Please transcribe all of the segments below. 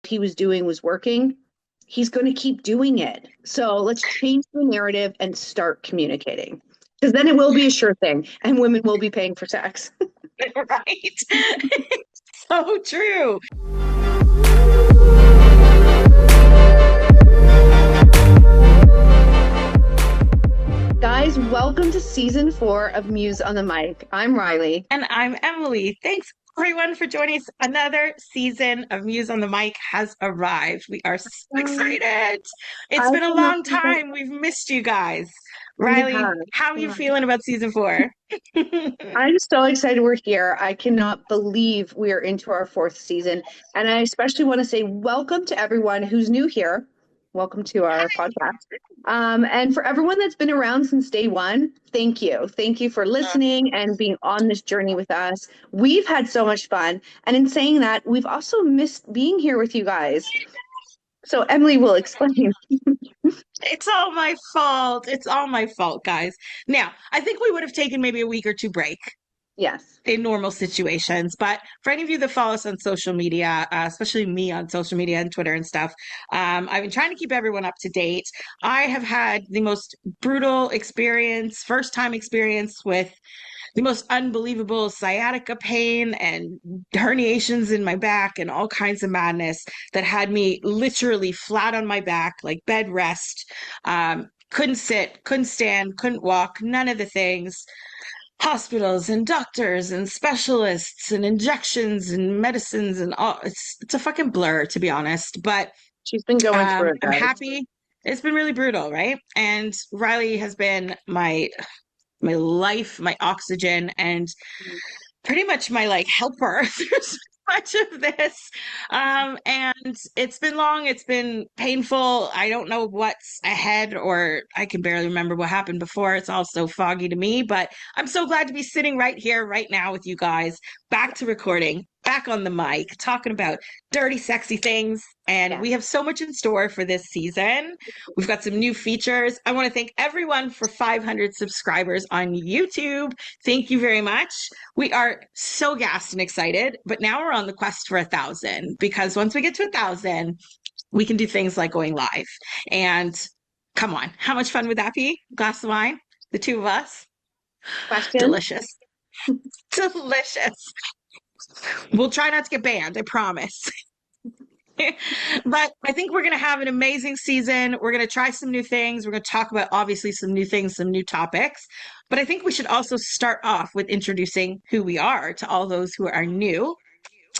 he was doing was working, he's going to keep doing it. So let's change the narrative and start communicating, because then it will be a sure thing and women will be paying for sex. Right? So true. Guys, welcome to season 4 of Muse on the Mic. I'm Riley. And I'm Emily. Thanks everyone for joining us. Another season of Muse on the Mic has arrived. We are so excited. It's I been a cannot long believe time. We've missed you guys. we Riley, have. how are you feeling about season 4? I'm so excited we're here. I cannot believe we are into our 4th season. And I especially want to say welcome to everyone who's new here. Welcome to our podcast. And for everyone that's been around since day one, thank you. Thank you for listening and being on this journey with us. We've had so much fun. And in saying that, we've also missed being here with you guys. So Emily will explain. It's all my fault. It's all my fault, guys. Now, I think we would have taken maybe a week or two break Yes. in normal situations. But for any of you that follow us on social media, especially me on social media and Twitter and stuff, I've been trying to keep everyone up to date. I have had the most brutal experience, first time experience with the most unbelievable sciatica pain and herniations in my back and all kinds of madness that had me literally flat on my back, like bed rest. Couldn't sit, couldn't stand, couldn't walk, none of the things. Hospitals and doctors and specialists and injections and medicines and all. It's a fucking blur, to be honest. But She's been going through it, I'm guys. happy. It's been really brutal, right? And Riley has been my life, my oxygen, and pretty much my like helper through so much of this. And it's been long, it's been painful. I don't know what's ahead, or I can barely remember what happened before. It's all so foggy to me, but I'm so glad to be sitting right here, right now with you guys, back to recording, back on the mic, talking about dirty, sexy things. And Yeah. we have so much in store for this season. We've got some new features. I want to thank everyone for 500 subscribers on YouTube. Thank you very much. We are so gassed and excited, but now we're on the quest for 1,000, because once we get to 1,000, we can do things like going live. And come on, how much fun would that be? Glass of wine, the two of us. Question? Delicious. Delicious. We'll try not to get banned, I promise. But I think we're going to have an amazing season. We're going to try some new things. We're going to talk about obviously some new things, some new topics. But I think we should also start off with introducing who we are to all those who are new.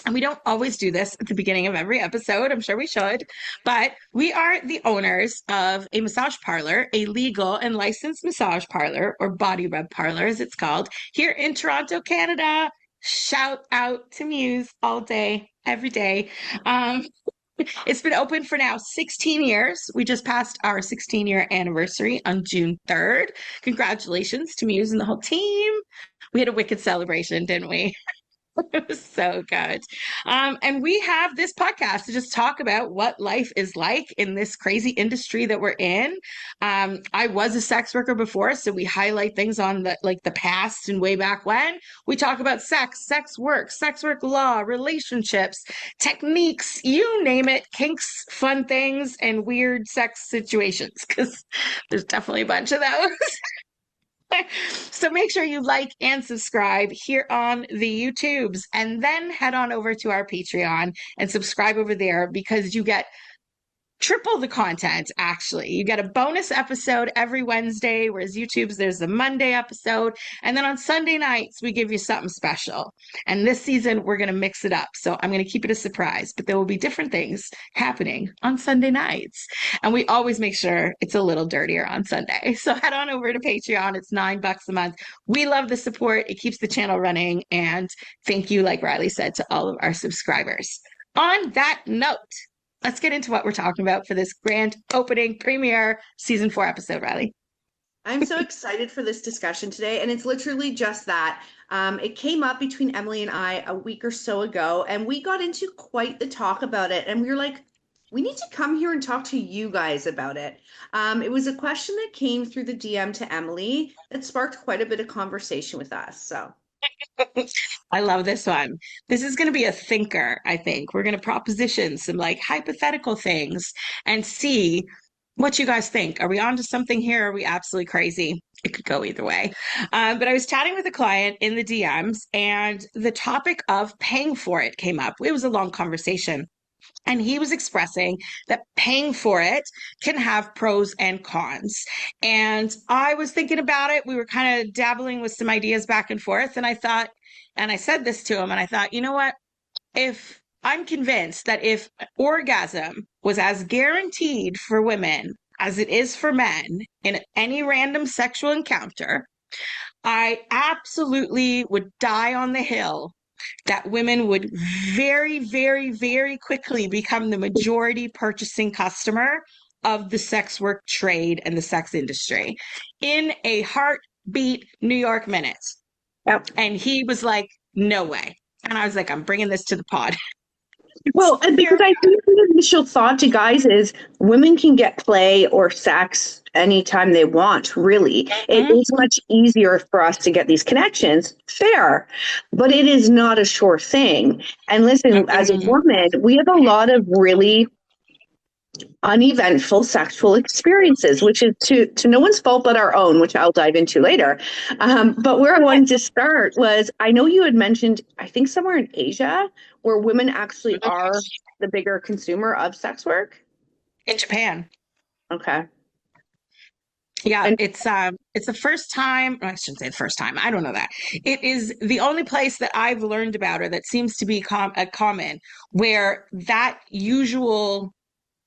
And we don't always do this at the beginning of every episode. I'm sure we should. But we are the owners of a massage parlor, a legal and licensed massage parlor, or body rub parlor as it's called, here in Toronto, Canada. Shout out to Muse all day, every day. Um, it's been open for now 16 years. We just passed our 16-year anniversary on June 3rd. Congratulations to Muse and the whole team. We had a wicked celebration, didn't we? It was so good. And we have this podcast to just talk about what life is like in this crazy industry that we're in. I was a sex worker before, so we highlight things on the past and way back when. We talk about sex work law, relationships, techniques, you name it, kinks, fun things, and weird sex situations, because there's definitely a bunch of those. So make sure you like and subscribe here on the YouTubes, and then head on over to our Patreon and subscribe over there, because you get triple the content. Actually, you get a bonus episode every Wednesday, whereas YouTube's there's the Monday episode, and then on Sunday nights we give you something special. And this season we're going to mix it up, so I'm going to keep it a surprise, but there will be different things happening on Sunday nights, and we always make sure it's a little dirtier on Sunday. So head on over to Patreon. It's $9 a month. We love the support. It keeps the channel running, and thank you, like Riley said, to all of our subscribers. On that note, let's get into what we're talking about for this grand opening premiere season 4 episode, Riley. I'm so excited for this discussion today, and it's literally just that. It came up between Emily and I a week or so ago, and we got into quite the talk about it. And we were like, we need to come here and talk to you guys about it. It was a question that came through the DM to Emily that sparked quite a bit of conversation with us. So I love this one. This is going to be a thinker, I think. We're going to proposition some like hypothetical things and see what you guys think. Are we onto something here? Are we absolutely crazy? It could go either way. But I was chatting with a client in the DMs, and the topic of paying for it came up. It was a long conversation. And he was expressing that paying for it can have pros and cons. And I was thinking about it. We were kind of dabbling with some ideas back and forth. And I thought, and I said this to him, and I thought, you know what? If I'm convinced that if orgasm was as guaranteed for women as it is for men in any random sexual encounter, I absolutely would die on the hill that women would very, very, very quickly become the majority purchasing customer of the sex work trade and the sex industry in a heartbeat, New York minute. Yep. And he was like, no way. And I was like, I'm bringing this to the pod. Well, and because I think the initial thought to guys is women can get play or sex anytime they want, really. It is much easier for us to get these connections, fair, but it is not a sure thing. And listen, as a woman, we have a lot of really uneventful sexual experiences, which is to no one's fault but our own, which I'll dive into later. But where I wanted to start was, I know you had mentioned, I think somewhere in Asia, where women actually are the bigger consumer of sex work. In Japan. Okay. Yeah, And it's the first time, I shouldn't say the first time, I don't know that. It is the only place that I've learned about, or that seems to be common, where that usual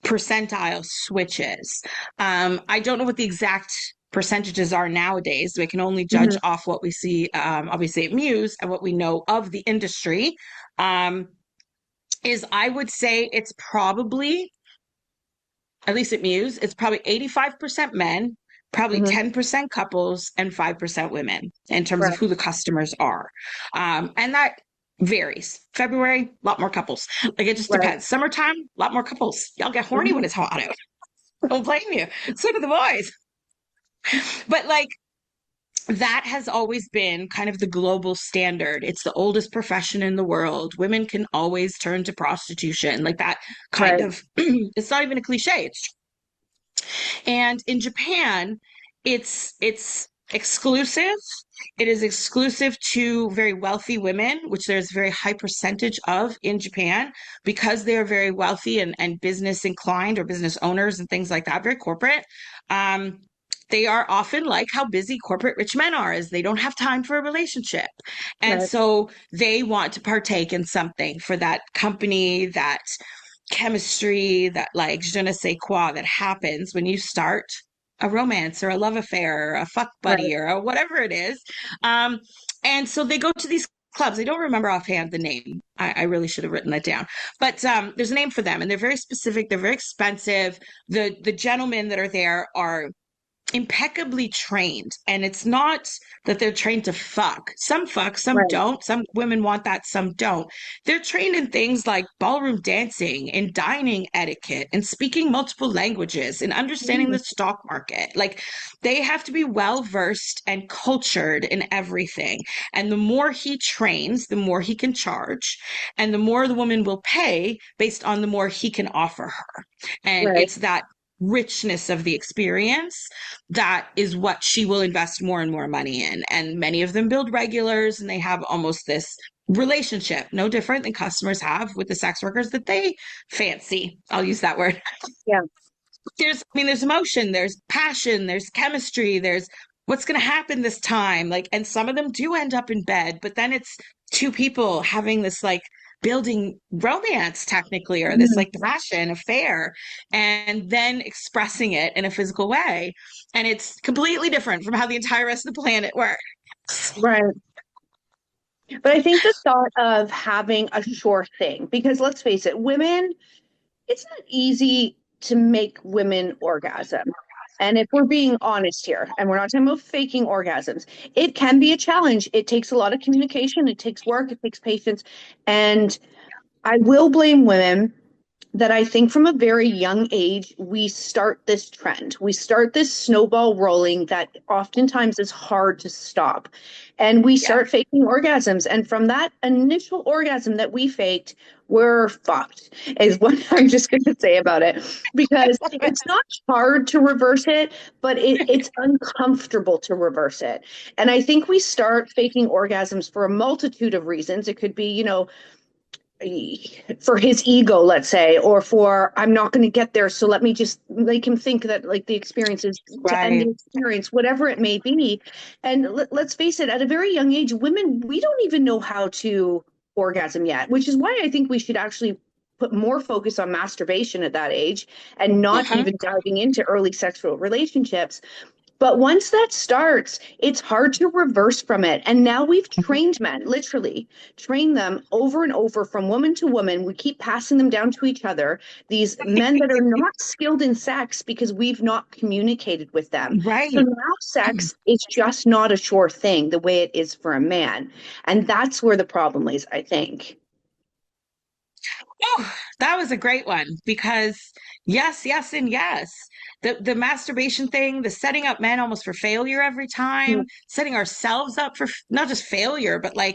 percentile switches. I don't know what the exact percentages are nowadays. We can only judge off what we see, obviously at Muse, and what we know of the industry. Is I would say it's probably, at least at Muse, it's probably 85% men, probably 10% couples, and 5% women in terms of right. who the customers are. And that varies. February, a lot more couples. Like it just Right. depends. Summertime, a lot more couples. Y'all get horny when it's hot out. Don't blame you. So do the boys. But like that has always been kind of the global standard. It's the oldest profession in the world. Women can always turn to prostitution. Like that kind Right. of, it's not even a cliche. It's, and in Japan, it's exclusive. It is exclusive to very wealthy women, which there's a very high percentage of in Japan because they are very wealthy and business inclined, or business owners and things like that, very corporate. Um, they are often like how busy corporate rich men are, is they don't have time for a relationship. And Right. so they want to partake in something for that company, that chemistry, that like je ne sais quoi that happens when you start a romance or a love affair or a fuck Right. buddy or whatever it is. Um, and so they go to these clubs. I don't remember offhand the name. I really should have written that down. But there's a name for them, and they're very specific. They're very expensive. The gentlemen that are there are impeccably trained, and it's not that they're trained to fuck, some Right. don't, some women want that, some don't. They're trained in things like ballroom dancing and dining etiquette and speaking multiple languages and understanding the stock market. Like they have to be well versed and cultured in everything, and the more he trains, the more he can charge, and the more the woman will pay based on the more he can offer her. And Right. it's that richness of the experience that is what she will invest more and more money in. And many of them build regulars, and they have almost this relationship, no different than customers have with the sex workers that they fancy. I'll use that word. Yeah. There's emotion, there's passion, there's chemistry, there's what's going to happen this time. Like, and some of them do end up in bed, but then it's two people having this like building romance technically, or this like passion affair, and then expressing it in a physical way. And it's completely different from how the entire rest of the planet works. Right. But I think the thought of having a sure thing, because let's face it, women, it's not easy to make women orgasm. And if we're being honest here, and we're not talking about faking orgasms, it can be a challenge. It takes a lot of communication, it takes work, it takes patience. And I will blame women that I think from a very young age, we start this trend. We start this snowball rolling that oftentimes is hard to stop. And we Yeah. start faking orgasms. And from that initial orgasm that we faked, we're fucked, is what I'm just going to say about it. Because it's not hard to reverse it, but it's uncomfortable to reverse it. And I think we start faking orgasms for a multitude of reasons. It could be, for his ego, let's say, or for I'm not going to get there, so let me just make him think that like the experience is to end Right. the experience, whatever it may be. And let's face it, at a very young age, women, we don't even know how to orgasm yet, which is why I think we should actually put more focus on masturbation at that age and not Uh-huh. even diving into early sexual relationships. But once that starts, it's hard to reverse from it. And now we've trained men, literally trained them over and over from woman to woman. We keep passing them down to each other, these men that are not skilled in sex because we've not communicated with them. So Right. now sex is just not a sure thing the way it is for a man. And that's where the problem lays, I think. Oh, that was a great one because yes, yes, and yes. The masturbation thing, the setting up men almost for failure every time, setting ourselves up for not just failure, but like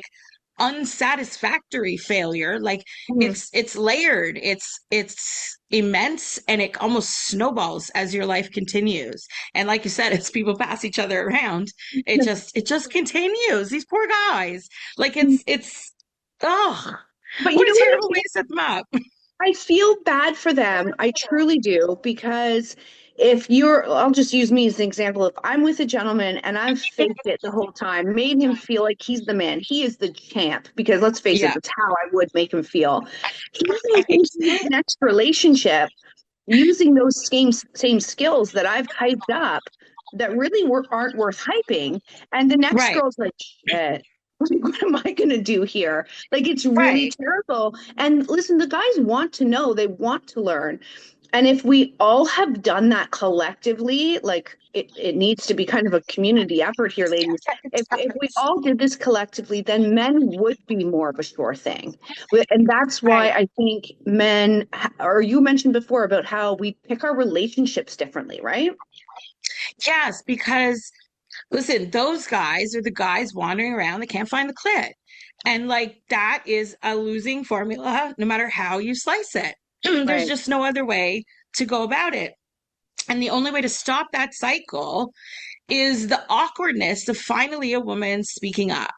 unsatisfactory failure. Like Mhm. it's layered, it's immense, and it almost snowballs as your life continues. And like you said, as people pass each other around, it just continues. These poor guys. Like it's oh, But you what a know what? terrible way to set them up. I feel bad for them. I truly do. Because if you're, I'll just use me as an example. If I'm with a gentleman and I've faked it the whole time, made him feel like he's the man, he is the champ, because let's face it, Yeah, that's how I would make him feel. He goes right, into the next relationship using those same skills that I've hyped up that really aren't worth hyping. And the next right, girl's like, shit, what am I going to do here? Like, it's really right. terrible. And listen, the guys want to know, they want to learn. And if we all have done that collectively, like it needs to be kind of a community effort here, ladies. If we all did this collectively, then men would be more of a sure thing. And that's why Right. I think men, or you mentioned before about how we pick our relationships differently, right? Yes, because listen, those guys are the guys wandering around that can't find the clit. And like that is a losing formula, no matter how you slice it. There's Right. just no other way to go about it. And the only way to stop that cycle is the awkwardness of finally a woman speaking up.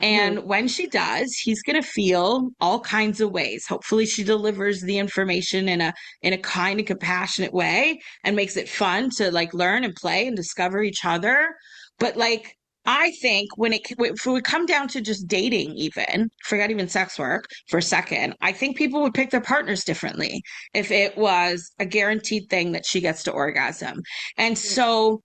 Mhm. And when she does, he's going to feel all kinds of ways. Hopefully she delivers the information in a kind and compassionate way and makes it fun to like learn and play and discover each other. But like I think if it would come down to just dating, even forget even sex work for a second, I think people would pick their partners differently if it was a guaranteed thing that she gets to orgasm. And so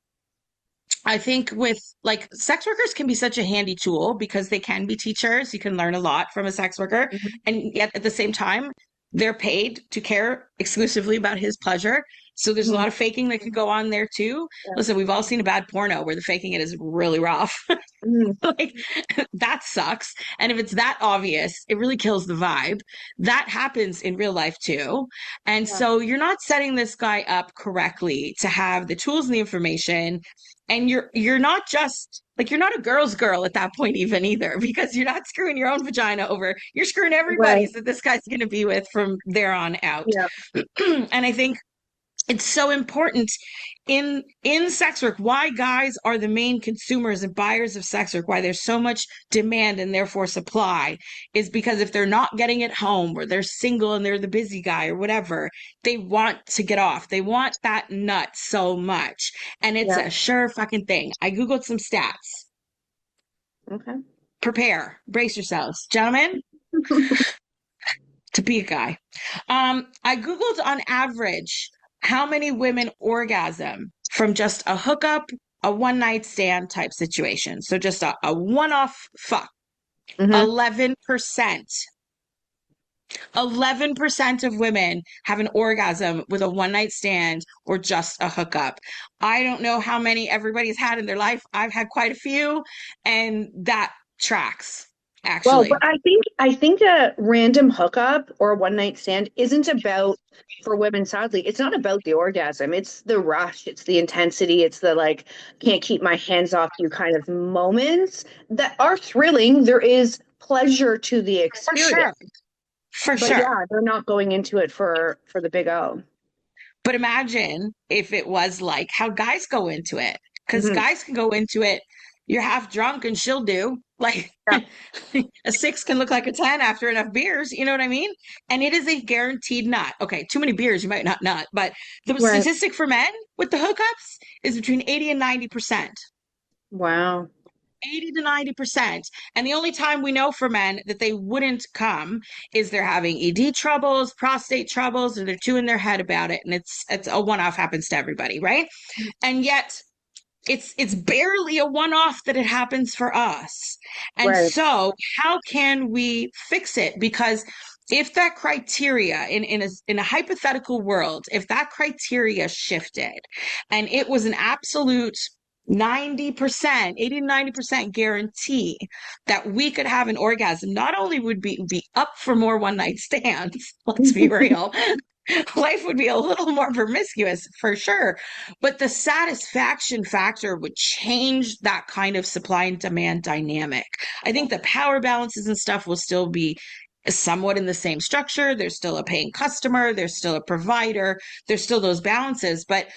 I think with like sex workers can be such a handy tool because they can be teachers. You can learn a lot from a sex worker. Mhm. And yet at the same time, they're paid to care exclusively about his pleasure. So there's a Mhm. lot of faking that could go on there too. Yeah. Listen, we've all seen a bad porno where the faking it is really rough. Mhm. Like that sucks. And if it's that obvious, it really kills the vibe. That happens in real life too. And Yeah. so you're not setting this guy up correctly to have the tools and the information. And you're not just like you're not a girl's girl at that point even either, because you're not screwing your own vagina over. You're screwing Right. everybody's that this guy's gonna be with from there on out. Yeah. And I think it's so important in sex work why guys are the main consumers and buyers of sex work, why there's so much demand and therefore supply, is because if they're not getting it home or they're single and they're the busy guy or whatever, they want to get off, they want that nut so much, and it's Yeah. a sure fucking thing. I googled some stats. Okay. Prepare, brace yourselves, gentlemen, to be a guy. I googled on average how many women orgasm from just a hookup, a one night stand type situation. So just a one off fuck. Hmm. 11%. 11% of women have an orgasm with a one night stand or just a hookup. I don't know how many everybody's had in their life. I've had quite a few, and that tracks. Well, but actually. I think a random hookup or a one night stand isn't about for women, sadly, it's not about the orgasm. It's the rush, it's the intensity, it's the like can't keep my hands off you kind of moments that are thrilling. There is pleasure to the For experience. sure. For But sure. yeah, they're not going into it for the big O. But imagine if it was like how guys go into it. Because Hmm. guys can go into it, you're half drunk and she'll do. Like Yeah. a six can look like a 10 after enough beers. You know what I mean? And it is a guaranteed nut. Okay, too many beers, you might not nut. But the Right. statistic for men with the hookups is between 80 and 90%. Wow. 80 to 90%. And the only time we know for men that they wouldn't come is they're having ED troubles, prostate troubles, or they're too in their head about it. And it's a one-off, happens to everybody, right? And yet it's barely a one-off that it happens for us. And Right. so how can we fix it? Because if that criteria in a hypothetical world, if that criteria shifted and it was an absolute 90%, 80 to 90% guarantee that we could have an orgasm, not only would be up for more one night stands, let's be real, life would be a little more promiscuous for sure, but the satisfaction factor would change that kind of supply and demand dynamic. I think the power balances and stuff will still be somewhat in the same structure. There's still a paying customer, there's still a provider, there's still those balances, but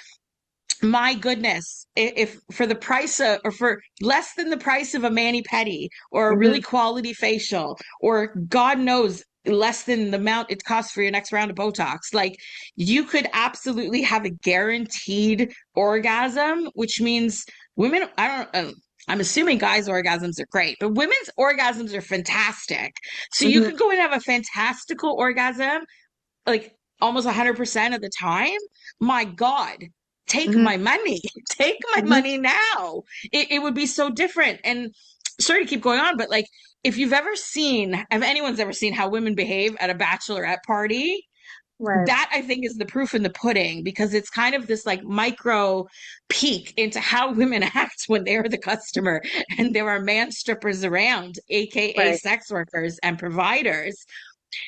my goodness, if for the price of, or for less than the price of a mani-pedi or a really Hmm. quality facial, or God knows, less than the amount it costs for your next round of Botox, like you could absolutely have a guaranteed orgasm, which means women, I don't, I'm assuming guys' orgasms are great, but women's orgasms are fantastic. So you Hmm. could go and have a fantastical orgasm like almost 100% of the time. My God, take Hmm. my money. Take my Hmm. money now. It would be so different. And sorry to keep going on, but like if you've ever seen, if anyone's ever seen how women behave at a bachelorette party, Right. that I think is the proof in the pudding because it's kind of this like micro peek into how women act when they are the customer and there are man strippers around, aka Right. sex workers and providers.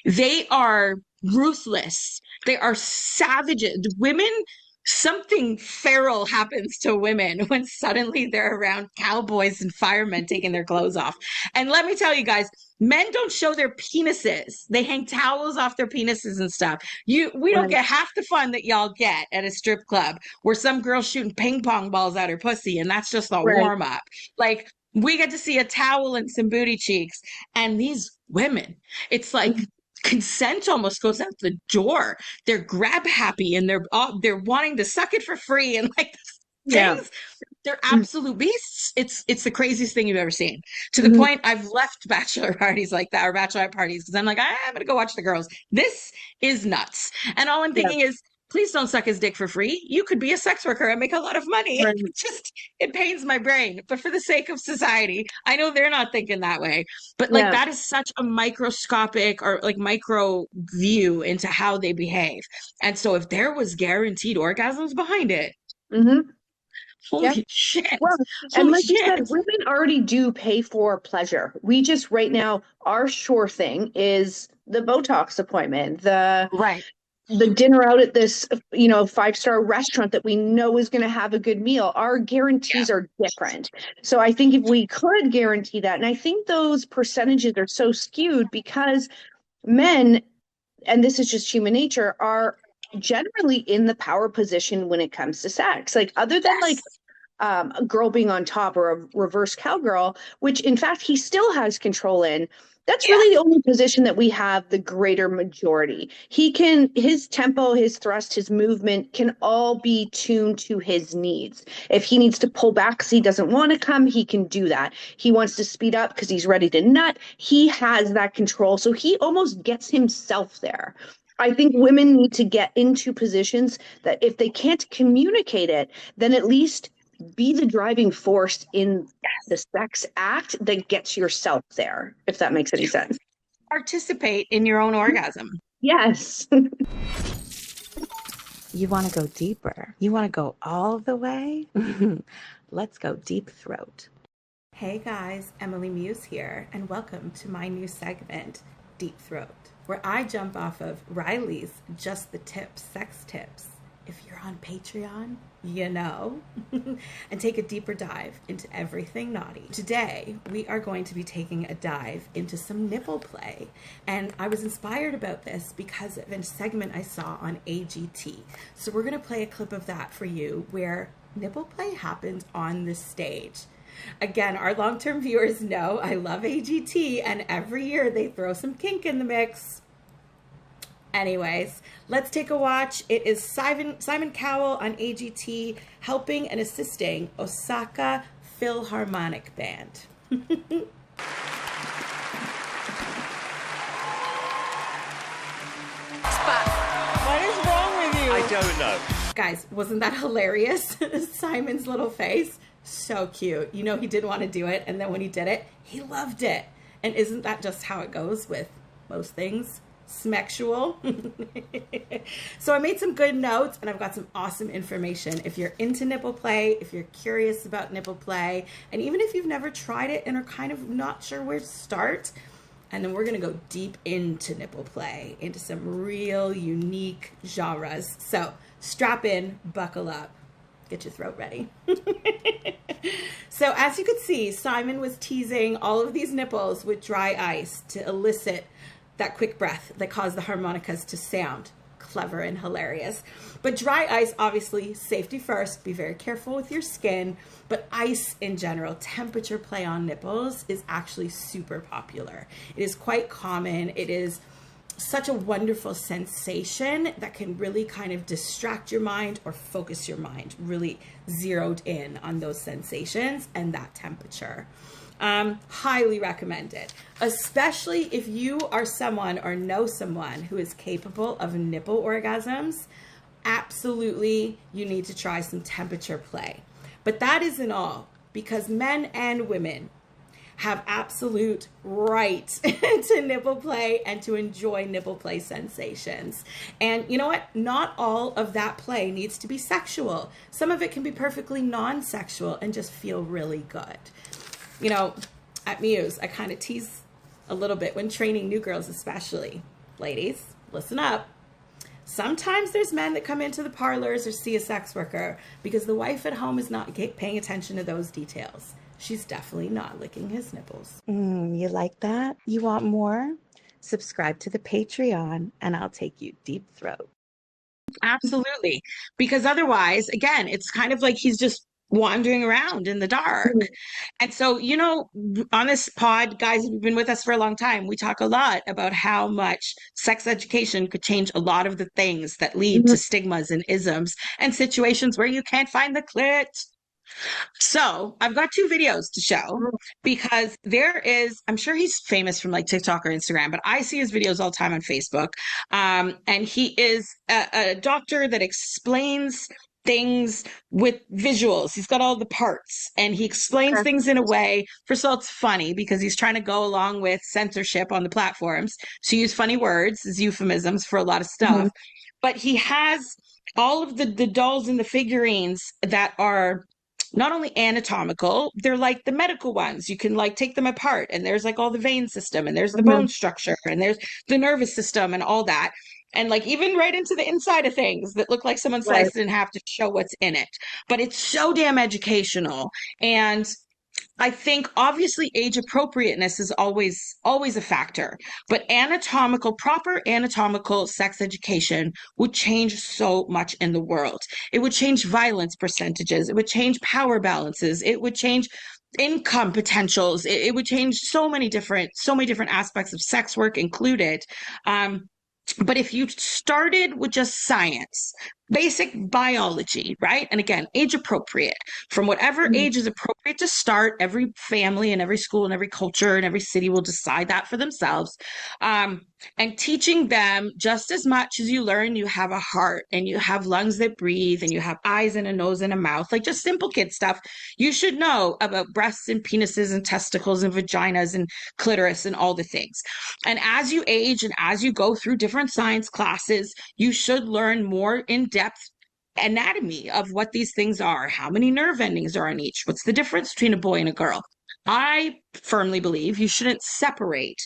They are ruthless. They are savages. Women, something feral happens to women when suddenly they're around cowboys and firemen taking their clothes off. And let me tell you guys, men don't show their penises. They hang towels off their penises and stuff. We don't Right. get half the fun that y'all get at a strip club where some girl's shooting ping pong balls at her pussy and that's just a Right. warm up. Like we get to see a towel and some booty cheeks. And these women, it's like consent almost goes out the door. They're grab happy and they're wanting to suck it for free and like Yeah. things. They're absolute beasts. It's the craziest thing you've ever seen. To the Hmm. point I've left bachelor parties like that or bachelorette parties because I'm like I'm gonna go watch the girls. This is nuts. And all I'm Yeah. thinking is please don't suck his dick for free. You could be a sex worker and make a lot of money. Right. Just it pains my brain. But for the sake of society, I know they're not thinking that way. But like Yeah. that is such a microscopic or like micro view into how they behave. And so if there was guaranteed orgasms behind it, Hmm. Yeah. holy shit. Well, and Holy like you said, shit. women already do pay for pleasure. We just right now, our sure thing is the Botox appointment, Right. the dinner out at this, five-star restaurant that we know is going to have a good meal. Our Yeah. guarantees are different. So I think if we could guarantee that, and I think those percentages are so skewed because men, and this is just human nature, are generally in the power position when it comes to sex. Like other than like Yes. a girl being on top or a reverse cowgirl, which in fact he still has control in. That's Yeah. really the only position that we have the greater majority. He can, his tempo, his thrust, his movement can all be tuned to his needs. If he needs to pull back because he doesn't want to come, he can do that. He wants to speed up because he's ready to nut. He has that control. So he almost gets himself there. I think women need to get into positions that if they can't communicate it, then at least be the driving force in the sex act that gets yourself there, if that makes any sense. Participate in your own orgasm. Yes. You want to go deeper? You want to go all the way? Let's go deep throat. Hey guys, Emily Muse here, and welcome to my new segment, Deep Throat, where I jump off of Riley's Just the Tips sex tips. If you're on Patreon, you know, and take a deeper dive into everything naughty. Today, we are going to be taking a dive into some nipple play, and I was inspired about this because of a segment I saw on AGT. So we're going to play a clip of that for you where nipple play happens on the stage. Again, our long-term viewers know I love AGT, and every year they throw some kink in the mix. Anyways, let's take a watch. It is Simon Cowell on AGT helping and assisting Osaka Philharmonic Band. What is wrong with you? I don't know. Guys, wasn't that hilarious? Simon's little face. So cute. You know he didn't want to do it, and then when he did it, he loved it. And isn't that just how it goes with most things? Smexual. So I made some good notes, and I've got some awesome information. If you're into nipple play, if you're curious about nipple play, and even if you've never tried it and are kind of not sure where to start, and then we're going to go deep into nipple play, into some real unique genres. So strap in, buckle up, get your throat ready. So as you could see, Simon was teasing all of these nipples with dry ice to elicit that quick breath that caused the harmonicas to sound clever and hilarious. But dry ice, obviously, safety first, be very careful with your skin, but ice in general, temperature play on nipples is actually super popular. It is quite common. It is such a wonderful sensation that can really kind of distract your mind or focus your mind, really zeroed in on those sensations and that temperature. Highly recommended, especially if you are someone or know someone who is capable of nipple orgasms. Absolutely, you need to try some temperature play. But that isn't all, because men and women have absolute right to nipple play and to enjoy nipple play sensations. And you know what? Not all of that play needs to be sexual. Some of it can be perfectly non-sexual and just feel really good. You know, at Muse, I kind of tease a little bit when training new girls, especially. Ladies, listen up. Sometimes there's men that come into the parlors or see a sex worker because the wife at home is not paying attention to those details. She's definitely not licking his nipples. You like that? You want more? Subscribe to the Patreon and I'll take you deep throat. Absolutely. Because otherwise, again, it's kind of like he's just wandering around in the dark. And so, you know, on this pod, guys, who've been with us for a long time, we talk a lot about how much sex education could change a lot of the things that lead to stigmas and isms and situations where you can't find the clit. So I've got two videos to show because there is, I'm sure he's famous from like TikTok or Instagram, but I see his videos all the time on Facebook. And he is a doctor that explains things with visuals. He's got all the parts and he explains things in a way. First of all, it's funny because he's trying to go along with censorship on the platforms. So use funny words as euphemisms for a lot of stuff. But he has all of the dolls and the figurines that are not only anatomical, they're like the medical ones. You can like take them apart and there's like all the vein system and there's the bone structure and there's the nervous system and all that. And like even right into the inside of things that look like someone sliced it in half to show what's in it. But it's so damn educational. And I think obviously age appropriateness is always a factor, but proper anatomical sex education would change so much in the world. It would change violence percentages. It would change power balances. It would change income potentials. It would change so many different aspects of sex work included. But if you started with just science, basic biology, right? And again, age appropriate, from whatever age is appropriate to start, every family and every school and every culture and every city will decide that for themselves. And teaching them just as much as you learn, you have a heart and you have lungs that breathe and you have eyes and a nose and a mouth, like just simple kid stuff. You should know about breasts and penises and testicles and vaginas and clitoris and all the things. And as you age and as you go through different science classes, you should learn more in-depth anatomy of what these things are, how many nerve endings are on each, what's the difference between a boy and a girl. I firmly believe you shouldn't separate.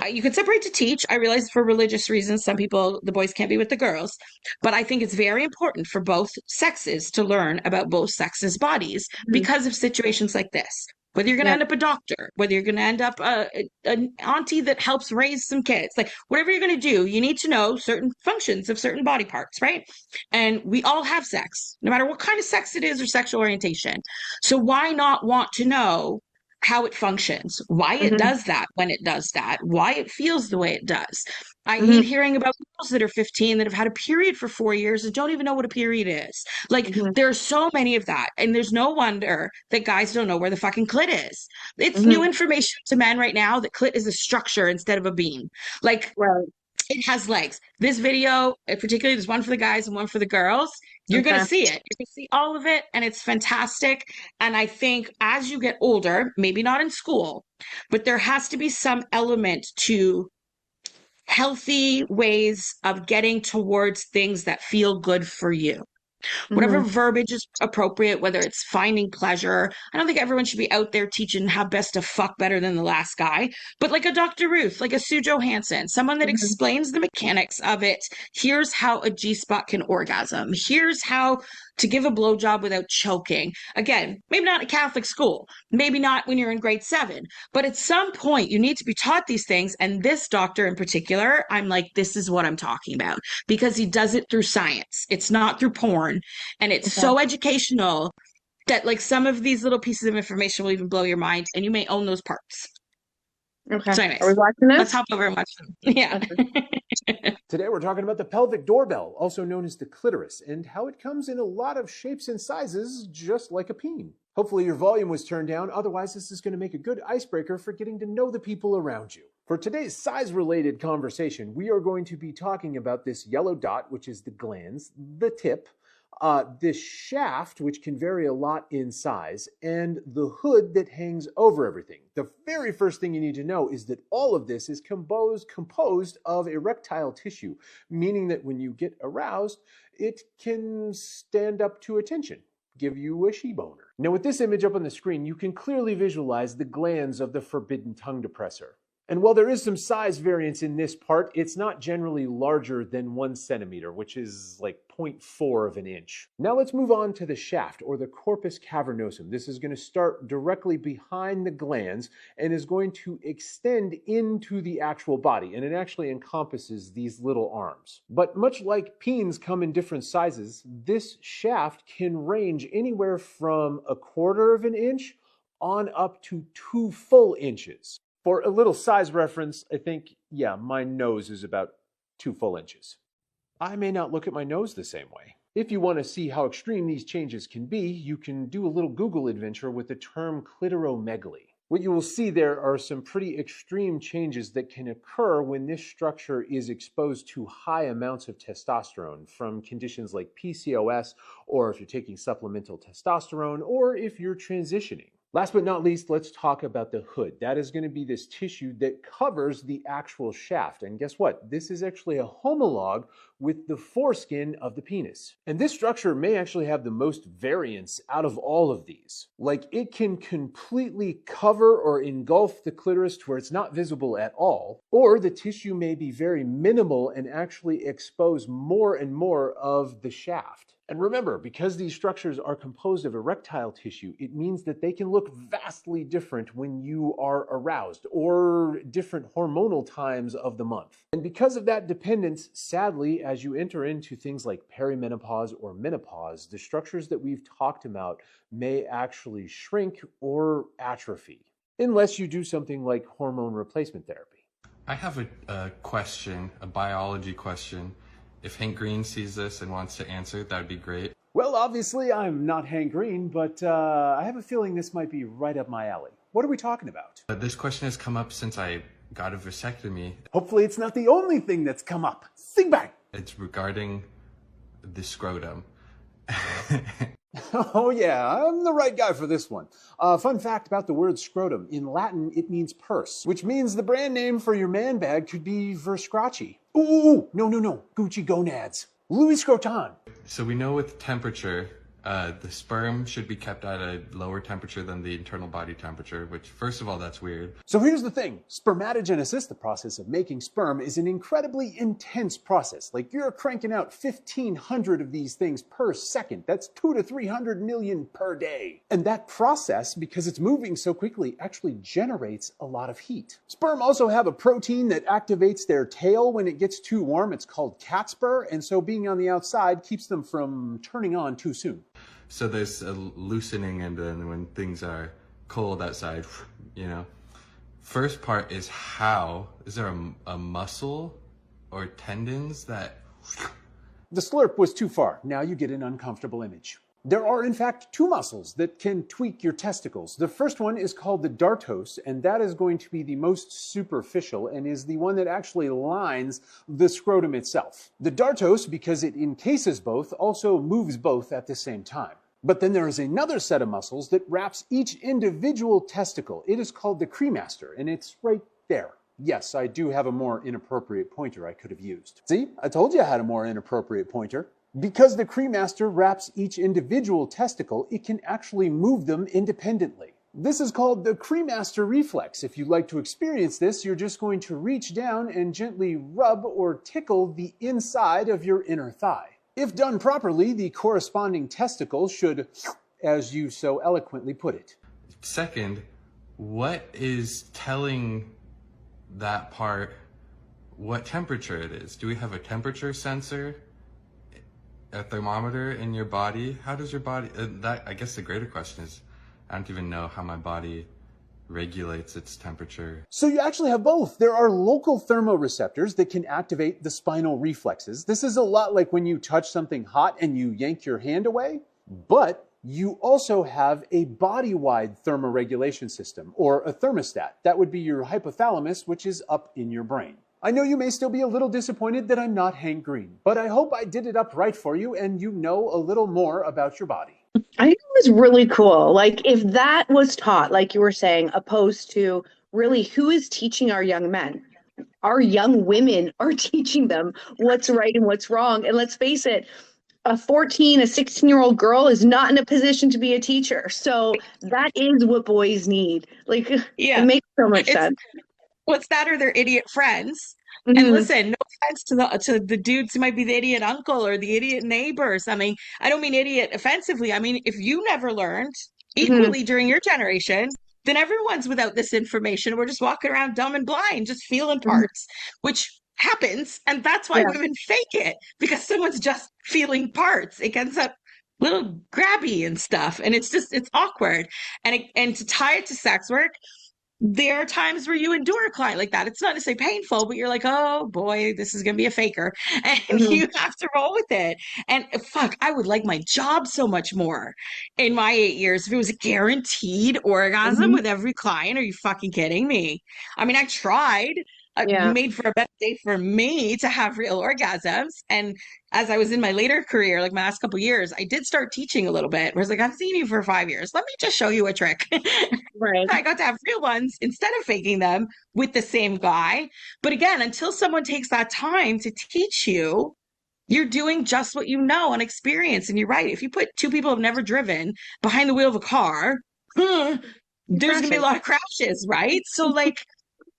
You can separate to teach. I realize for religious reasons, some people, the boys can't be with the girls, but I think it's very important for both sexes to learn about both sexes' bodies Mhm. because of situations like this. Whether you're going to Yeah. end up a doctor, whether you're going to end up an auntie that helps raise some kids, like whatever you're going to do, you need to know certain functions of certain body parts, right? And we all have sex, no matter what kind of sex it is or sexual orientation. So why not want to know how it functions, why it Mhm. does that when it does that, why it feels the way it does. I hate Mhm. hearing about girls that are 15 that have had a period for 4 years and don't even know what a period is. Like, Mhm. there are so many of that. And there's no wonder that guys don't know where the fucking clit is. It's new Mhm. information to men right now that clit is a structure instead of a beam. Like, Right. it has legs. This video, particularly, there's one for the guys and one for the girls. You're going Okay. to see it. You're going to see all of it, and it's fantastic. And I think as you get older, maybe not in school, but there has to be some element to healthy ways of getting towards things that feel good for you. Whatever Mhm. verbiage is appropriate, whether it's finding pleasure. I don't think everyone should be out there teaching how best to fuck better than the last guy, but like a Dr. Ruth, like a Sue Johansson, someone that Mhm. explains the mechanics of it. Here's how a G spot can orgasm. Here's how to give a blowjob without choking. Again, maybe not at Catholic school, maybe not when you're in grade 7, but at some point you need to be taught these things. And this doctor in particular, I'm like, this is what I'm talking about because he does it through science. It's not through porn. And it's Okay. so educational that like some of these little pieces of information will even blow your mind and you may own those parts. Okay. So Are we anyways, watching let's this? hop over and watch them. Yeah. Okay. Today we're talking about the pelvic doorbell, also known as the clitoris, and how it comes in a lot of shapes and sizes, just like a peen. Hopefully your volume was turned down, otherwise this is going to make a good icebreaker for getting to know the people around you. For today's size-related conversation, we are going to be talking about this yellow dot, which is the glans, the tip, this shaft, which can vary a lot in size, and the hood that hangs over everything. The very first thing you need to know is that all of this is composed of erectile tissue, meaning that when you get aroused, it can stand up to attention, give you a she-boner. Now with this image up on the screen, you can clearly visualize the glands of the forbidden tongue depressor. And while there is some size variance in this part, it's not generally larger than 1 centimeter, which is like 0.4 of an inch. Now let's move on to the shaft, or the corpus cavernosum. This is going to start directly behind the glands and is going to extend into the actual body, and it actually encompasses these little arms. But much like peens come in different sizes, this shaft can range anywhere from 1/4 of an inch on up to 2 full inches. For a little size reference, I think, yeah, my nose is about 2 full inches. I may not look at my nose the same way. If you want to see how extreme these changes can be, you can do a little Google adventure with the term clitoromegaly. What you will see there are some pretty extreme changes that can occur when this structure is exposed to high amounts of testosterone from conditions like PCOS, or if you're taking supplemental testosterone, or if you're transitioning. Last but not least, let's talk about the hood. That is going to be this tissue that covers the actual shaft. And guess what? This is actually a homologue with the foreskin of the penis. And this structure may actually have the most variance out of all of these. Like, it can completely cover or engulf the clitoris to where it's not visible at all, or the tissue may be very minimal and actually expose more and more of the shaft. And remember, because these structures are composed of erectile tissue, it means that they can look vastly different when you are aroused, or different hormonal times of the month. And because of that dependence, sadly, as you enter into things like perimenopause or menopause, the structures that we've talked about may actually shrink or atrophy, unless you do something like hormone replacement therapy. I have a question, a biology question. If Hank Green sees this and wants to answer, that would be great. Well, obviously I'm not Hank Green, but I have a feeling this might be right up my alley. What are we talking about? This question has come up since I got a vasectomy. Hopefully it's not the only thing that's come up. Sing back! It's regarding the scrotum. Oh yeah, I'm the right guy for this one. Fun fact about the word scrotum. In Latin, it means purse, which means the brand name for your man bag could be Versace. Ooh, no, Gucci gonads. Louis Scroton. So we know with temperature, The sperm should be kept at a lower temperature than the internal body temperature, which, first of all, that's weird. So here's the thing. Spermatogenesis, the process of making sperm, is an incredibly intense process. Like, you're cranking out 1,500 of these things per second. That's 2 to 300 million per day. And that process, because it's moving so quickly, actually generates a lot of heat. Sperm also have a protein that activates their tail when it gets too warm. It's called catspur, and so being on the outside keeps them from turning on too soon. So there's a loosening, and then when things are cold outside, you know. First part is how. Is there a muscle or tendons that... The slurp was too far. Now you get an uncomfortable image. There are, in fact, 2 muscles that can tweak your testicles. The first one is called the dartos, and that is going to be the most superficial and is the one that actually lines the scrotum itself. The dartos, because it encases both, also moves both at the same time. But then there is another set of muscles that wraps each individual testicle. It is called the cremaster, and it's right there. Yes, I do have a more inappropriate pointer I could have used. See, I told you I had a more inappropriate pointer. Because the cremaster wraps each individual testicle, it can actually move them independently. This is called the cremaster reflex. If you'd like to experience this, you're just going to reach down and gently rub or tickle the inside of your inner thigh. If done properly, the corresponding testicle should, as you so eloquently put it. Second, what is telling that part what temperature it is? Do we have a temperature sensor? A thermometer in your body? How does your body... I guess the greater question is, I don't even know how my body regulates its temperature. So you actually have both. There are local thermoreceptors that can activate the spinal reflexes. This is a lot like when you touch something hot and you yank your hand away, but you also have a body-wide thermoregulation system, or a thermostat. That would be your hypothalamus, which is up in your brain. I know you may still be a little disappointed that I'm not Hank Green, but I hope I did it up right for you and you know a little more about your body. I think it was really cool. Like, if that was taught, like you were saying, opposed to really who is teaching our young men? Our young women are teaching them what's right and what's wrong. And let's face it, a 16-year-old girl is not in a position to be a teacher. So that is what boys need. Like, Yeah. It makes so much sense. What's that, or their idiot friends? Mhm. And listen, no offense to the dudes who might be the idiot uncle or the idiot neighbor or something. I don't mean idiot offensively. I mean, if you never learned equally during your generation, then everyone's without this information. We're just walking around dumb and blind, just feeling parts, which happens. And that's why women fake it, because someone's just feeling parts. It gets up a little grabby and stuff. And it's awkward. And to tie it to sex work, there are times where you endure a client like that. It's not necessarily painful, but you're like, oh boy, this is going to be a faker. And you have to roll with it. And fuck, I would like my job so much more in my 8 years if it was a guaranteed orgasm with every client. Are you fucking kidding me? I mean, I tried. I made for a better day for me to have real orgasms. And as I was in my later career, like my last couple of years, I did start teaching a little bit. Where I was like, I've seen you for 5 years. Let me just show you a trick. Right. I got to have real ones instead of faking them with the same guy. But again, until someone takes that time to teach you, you're doing just what you know on experience. And you're right. If you put 2 people who've never driven behind the wheel of a car, there's going to be a lot of crashes, right? So like,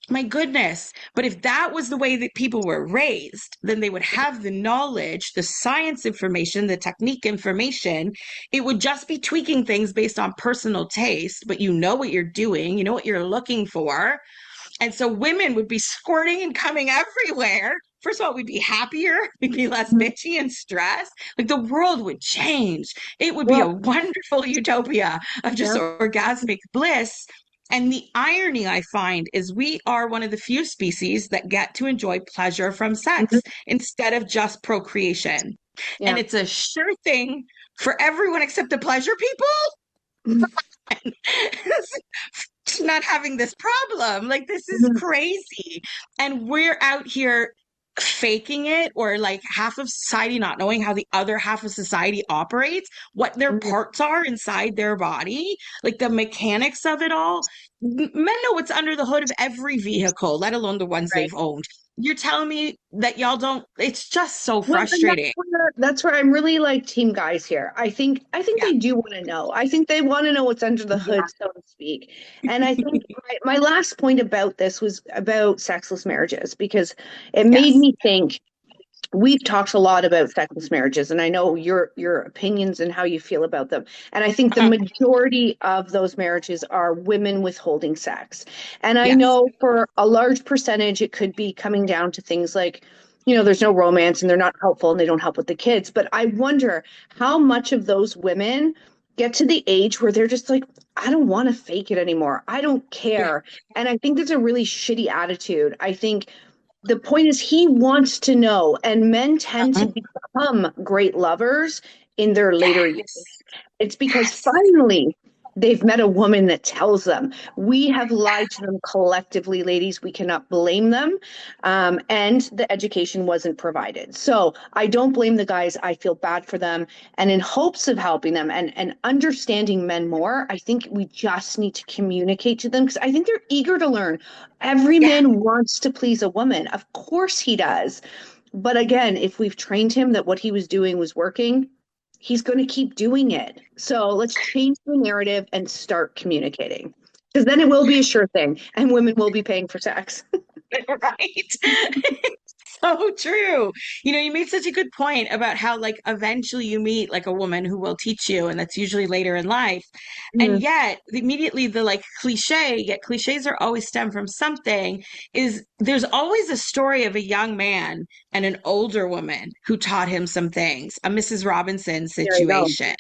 my goodness. But if that was the way that people were raised, then they would have the knowledge, the science information, the technique information. It would just be tweaking things based on personal taste, but you know what you're doing, you know what you're looking for. And so women would be squirting and coming everywhere. First of all, we'd be happier, we'd be less bitchy and stressed. Like, the world would change. It would be a wonderful utopia of just orgasmic bliss. And the irony I find is we are one of the few species that get to enjoy pleasure from sex instead of just procreation. Yeah. And it's a sure thing for everyone except the pleasure people. Not having this problem. Like, this is crazy. And we're out here faking it, or like half of society not knowing how the other half of society operates, what their parts are inside their body, like the mechanics of it all. Men know what's under the hood of every vehicle, let alone the ones they've owned. you're telling me that y'all don't, it's just so Well, and frustrating. that's where I'm really like team guys here. I think Yeah. they do want to know. I think they want to know what's under the hood, so to speak. And I think my last point about this was about sexless marriages because it made Yes. me think we've talked a lot about sexless marriages, and I know your opinions and how you feel about them. And I think the Uh-huh. majority of those marriages are women withholding sex. And I Yes. know for a large percentage, it could be coming down to things like, there's no romance and they're not helpful and they don't help with the kids. But I wonder how much of those women get to the age where they're just like, I don't want to fake it anymore. I don't Yeah. care. And I think that's a really shitty attitude. I think the point is he wants to know, and men tend to Uh-huh. become great lovers in their later years. Yes. It's because Yes. finally they've met a woman that tells them. We have lied to them collectively, ladies. We cannot blame them. And the education wasn't provided. So I don't blame the guys. I feel bad for them. And in hopes of helping them and understanding men more, I think we just need to communicate to them because I think they're eager to learn. Every Yeah. man wants to please a woman. Of course he does. But again, if we've trained him that what he was doing was working, he's going to keep doing it. So let's change the narrative and start communicating. Because then it will be a sure thing and women will be paying for sex. Right. So true. You made such a good point about how, like, eventually you meet like a woman who will teach you, and that's usually later in life. And Mhm. yet, immediately the like cliche, yet cliches are always stem from something, is there's always a story of a young man and an older woman who taught him some things, a Mrs. Robinson There you go. situation.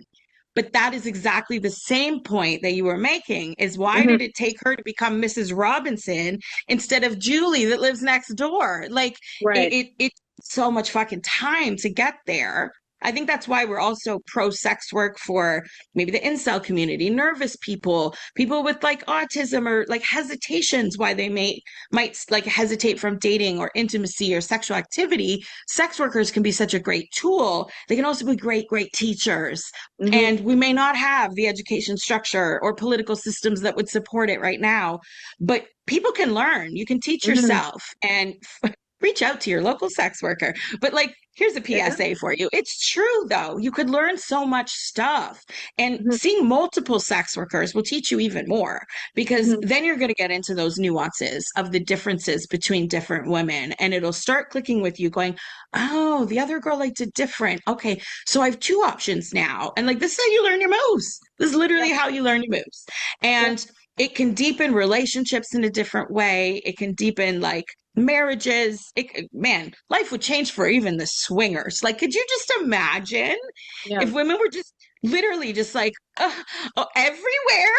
But that is exactly the same point that you were making is why Mhm. did it take her to become Mrs. Robinson instead of Julie that lives next door? Like Right. it's so much fucking time to get there. I think that's why we're also pro sex work for maybe the incel community, nervous people, people with like autism or like hesitations why they might like hesitate from dating or intimacy or sexual activity. Sex workers can be such a great tool. They can also be great teachers. Mhm. And we may not have the education structure or political systems that would support it right now, but people can learn. You can teach Mhm. yourself and reach out to your local sex worker. But like, here's a Yeah. PSA for you. It's true though. You could learn so much stuff. And Mhm. seeing multiple sex workers will teach you even more because Mhm. then you're going to get into those nuances of the differences between different women. And it'll start clicking with you going, oh, the other girl liked it different. Okay, so I have two options now. And like, this is how you learn your moves. This is literally Yep. how you learn your moves. Yep. And it can deepen relationships in a different way. It can deepen like marriages. Man, life would change for even the swingers. Like, could you just imagine Yeah. if women were just literally just like everywhere?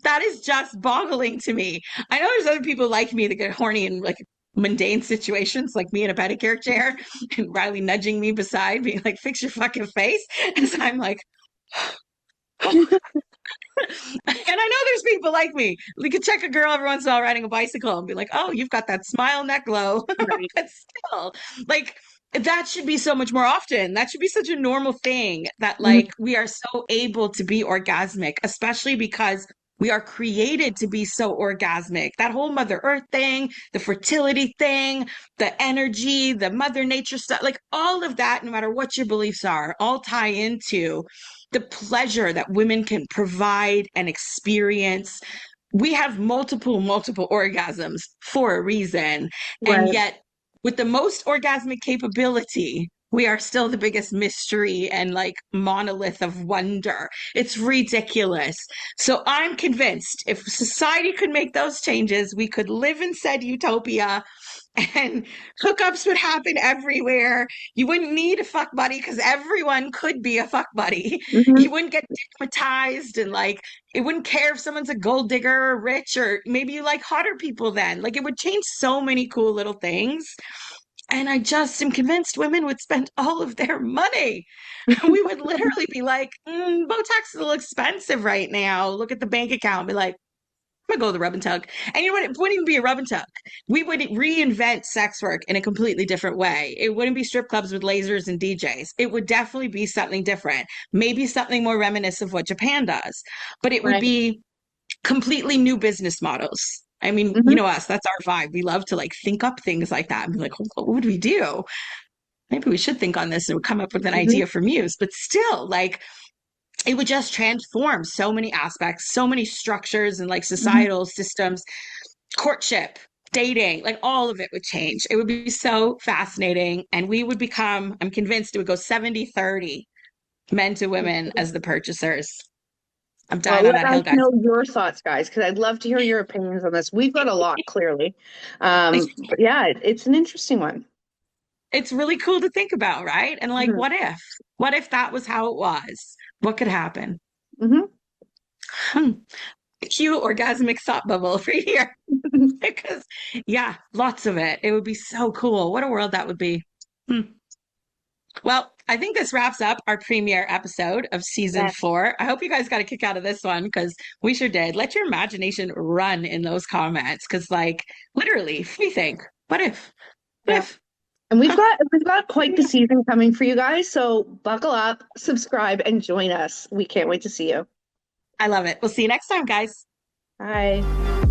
That is just boggling to me. I know there's other people like me that get horny in like mundane situations, like me in a pedicure chair and Riley nudging me beside, being like, "Fix your fucking face," as I'm like. And I know there's people like me. We could check a girl every once in a while riding a bicycle and be like, oh, you've got that smile, neck glow. Right. But still, like, that should be so much more often. That should be such a normal thing that, Mhm. like, we are so able to be orgasmic, especially because we are created to be so orgasmic. That whole Mother Earth thing, the fertility thing, the energy, the Mother Nature stuff, like all of that, no matter what your beliefs are, all tie into the pleasure that women can provide and experience. We have multiple orgasms for a reason. And Right. yet, with the most orgasmic capability, we are still the biggest mystery and like monolith of wonder. It's ridiculous. So I'm convinced if society could make those changes, we could live in said utopia and hookups would happen everywhere. You wouldn't need a fuck buddy because everyone could be a fuck buddy. Mhm. You wouldn't get stigmatized and like it wouldn't care if someone's a gold digger or rich or maybe you like hotter people then. Like it would change so many cool little things. And I just am convinced women would spend all of their money. We would literally be like, Botox is a little expensive right now. Look at the bank account and be like, I'm gonna go with the rub and tug. And you know what? It wouldn't even be a rub and tug. We would reinvent sex work in a completely different way. It wouldn't be strip clubs with lasers and DJs. It would definitely be something different. Maybe something more reminiscent of what Japan does. But it would Right. be completely new business models. I mean, you know us, that's our vibe. We love to like think up things like that and be like, what would we do? Maybe we should think on this and come up with an idea for Muse. But still, like, it would just transform so many aspects, so many structures and like societal systems, courtship, dating, like all of it would change. It would be so fascinating. And we would become, I'm convinced it would go 70-30 men to women as the purchasers. I'm dying on Let that hill, us guys. know your thoughts, guys, because I'd love to hear your opinions on this. We've got a lot, clearly. But yeah, it's an interesting one. It's really cool to think about, right? And like, what if? What if that was how it was? What could happen? Cue orgasmic thought bubble right here. Because, yeah, lots of it. It would be so cool. What a world that would be. Well, I think this wraps up our premiere episode of season 4. I hope you guys got a kick out of this one because we sure did. Let your imagination run in those comments because, like, literally, we think, what if? What if? And we've got quite the season coming for you guys. So buckle up, subscribe, and join us. We can't wait to see you. I love it. We'll see you next time, guys. Bye.